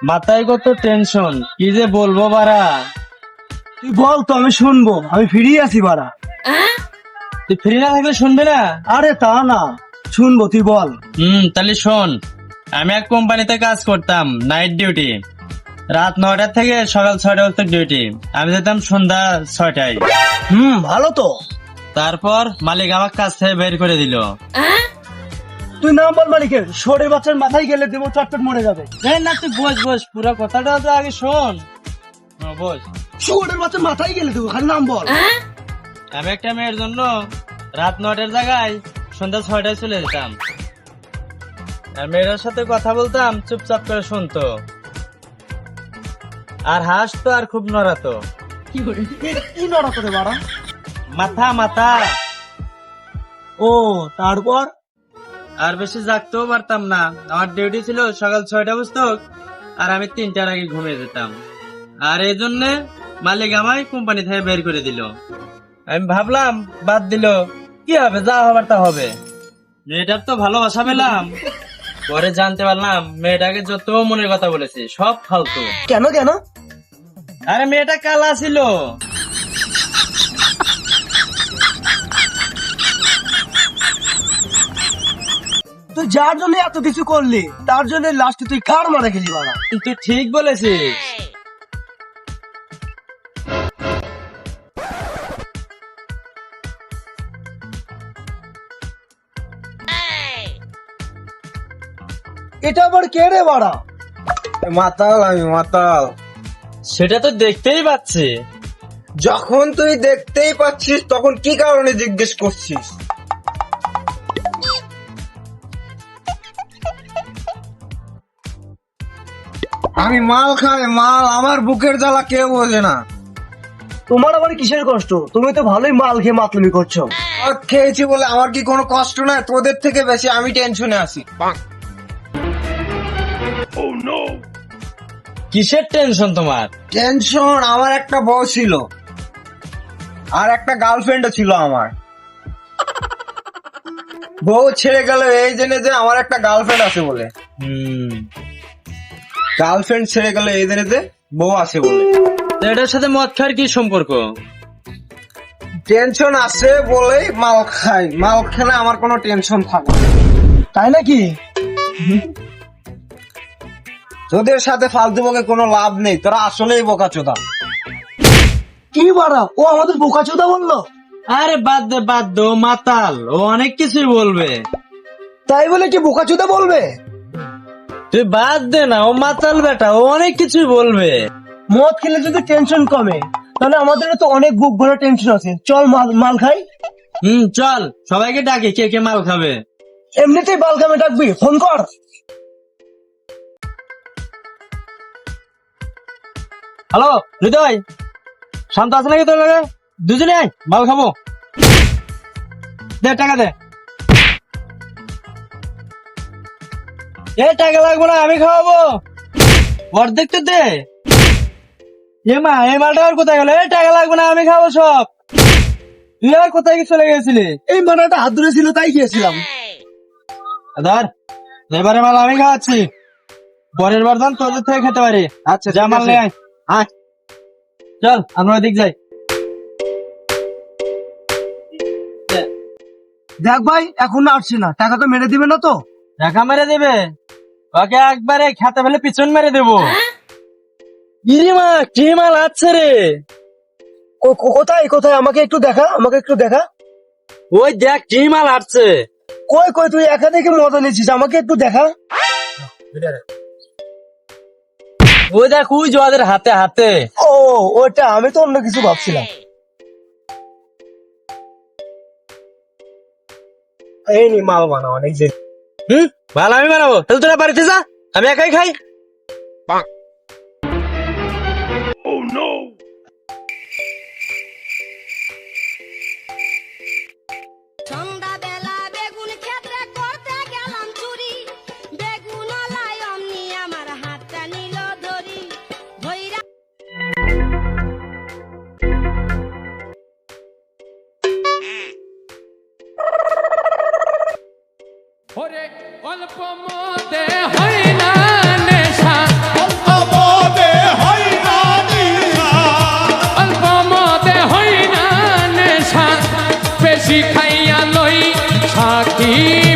মাথায় কত টেনশন, কি যে বলবো বাড়া। তুই বল তো, আমি শুনবো, আমি ফিরি আছি বাড়া। তুই ফ্রি না থাকলে শুনবে না? আরে তা না, শুনবো, তুই বল। তাহলে শোন। আমি এক কোম্পানিতে কাজ করতাম, নাইট ডিউটি। রাত 9টা থেকে সকাল 6টা অবধি ডিউটি। আমি যেতাম সন্ধ্যা 6টায়। ভালো তো। তারপর মালিক আমার কাছ থেকে বের করে দিল। তুই নাম বল মালিকের, শোরের বাচ্চার মাথায় গেলে দেবো, চটপট মরে যাবে। না তুই বস বস, পুরো কথাটা তো আগে শোন। বস। শোরের বাচ্চার মাথায় গেলে দেবো, খালি নাম বল। আমি একটা মেয়ের জন্য রাত 9টার জায়গায় সন্ধ্যা 6টায় চলে যেতাম। আর মেয়েটার সাথে কথা বলতাম, চুপচাপ করে শুনতো আর হাসতো আর খুব নড়াতো। কি নড়া করে বাড়া? মাথা মাথা। ও, তারপর? আর বেশি জাগতেও পারতাম না। আমার ডিউটি ছিল সকাল 6টা পুস্তক, আর আমি 3টার আগে ঘুমিয়ে যেতাম। আর এই জন্য মালিক আমায় কোম্পানি থেকে বের করে দিল। আমি ভাবলাম বাদ দিল, কি হবে, যা হবার তা হবে। মেয়েটার তো ভালোবাসা পেলাম। পরে জানতে পারলাম মেয়েটাকে যত মনের কথা বলেছি সব ফালতু। কেন কেন? আরে মেয়েটা কালা ছিল। তুই যার জন্য এত কিছু করলি, তার জন্য লাস্টে তুই কার মারা গেলি বাড়া? তুই ঠিক বলেছিস। এটা আবার কে রে বাড়া? মাতাল, আমি মাতাল। সেটা তো দেখতেই পাচ্ছি। যখন তুই দেখতেই পাচ্ছিস তখন কি কারণে জিজ্ঞেস করছিস? আমি মাল খাই, মাল। আমার বুকের জ্বালা কেউ বোঝে না। তোমার আবার কিসের কষ্ট? তুমি তো ভালোই মাল খেয়ে মাতলুমি করছো। আর খেয়েছি বলে আমার কি কোনো কষ্ট নাই? তোদের থেকে বেশি আমি টেনশনে আছি। কিসের টেনশন তোমার? টেনশন, আমার একটা বউ ছিল আর একটা গার্লফ্রেন্ডও ছিল আমার। বউ ছেড়ে গেল এই জেনে যে আমার একটা গার্লফ্রেন্ড আছে বলে। গার্লফ্রেন্ড ছেড়ে গেল এই জেনে যে বউ আছে বলে। তো এটার সাথে মদ খাওয়ার কি সম্পর্ক? টেনশন আছে বলেই মাল খাই। মাল খেলে আমার কোনো টেনশন থাকে না। তাই নাকি? তোদের সাথে ফালতু বকে কোনো লাভ নেই, তোরা আসলেই বোকাচোদা। কি বাড়া, ও আমাদের বোকাচোদা বললো? আরে বাদ দে বাদ দে, ও মাতাল, ও অনেক কিছুই বলবে। তাই বলে কি বোকাচোদা বলবে? তুই বাদ দে না, ও মাতাল বেটা, ও অনেক কিছুই বলবে। মদ খেলে যদি টেনশন কমে, তাহলে আমাদের তো অনেক বুক ভরা টেনশন আছে। চল মাল মাল খাই। চল সবাইকে ডাকি, কে কে মাল খাবে। এমনিতেই বাল খামে ডাকবি, ফোন কর। হ্যালো হৃদয়, শান্ত আছে নাকি তোর লগে? দুজনে আয়, মাল খাবো। দে টাকা দে। টাকা লাগবে না, আমি খাওয়াবো। অর্ধেক তো দে। মা, এই মালটা আর কোথায় গেল? টাকা লাগবে না, আমি খাবো সব। তুই আর কোথায় কি চলে গেছিলি? এই মানাটা হাত ধরে ছিল, তাই গিয়েছিলাম। ধর, এবারে মাল আমি খাওয়াচ্ছি। পরের বার দাম তোদের থেকে খেতে পারি। আচ্ছা, যা ঠিক মাল আছে। নিয়ে আয়। আয়, চল আমরা ওদিক যাই। দেখ ভাই, এখন আসছে না, টাকা তো মেরে দিবে না তো? টাকা মেরে দেবে? ওকে একবারে খেতে ফেলে পিছন মেরে দেবো। ইরে মা, কি মাল আছে রে? কোথায় কোথায়? আমাকে একটু দেখা, আমাকে একটু দেখা। ওই দেখ কি মাল আসছে। কই কই, তুই একা দেখে মজা নিচ্ছিস, আমাকে একটু দেখা। ওই দেখ, ওই যে ওদের হাতে হাতে। ও, ওটা আমি তো অন্য কিছু ভাবছিলাম। এই নি মাল বানা, অনেক দিন। ভালো, আমি বানাবো। তাহলে তোরা বাড়িতে যা, আমি একাই খাই। সন্ধ্যাবেলা বেগুন ক্ষেত্রে করতে গেলাম চুরি, বেগুন আলাই অমনি আমার হাতটা নিল ধরি, ধইরা ওরে অল্প মদে হয় না নেশা, অল্প রে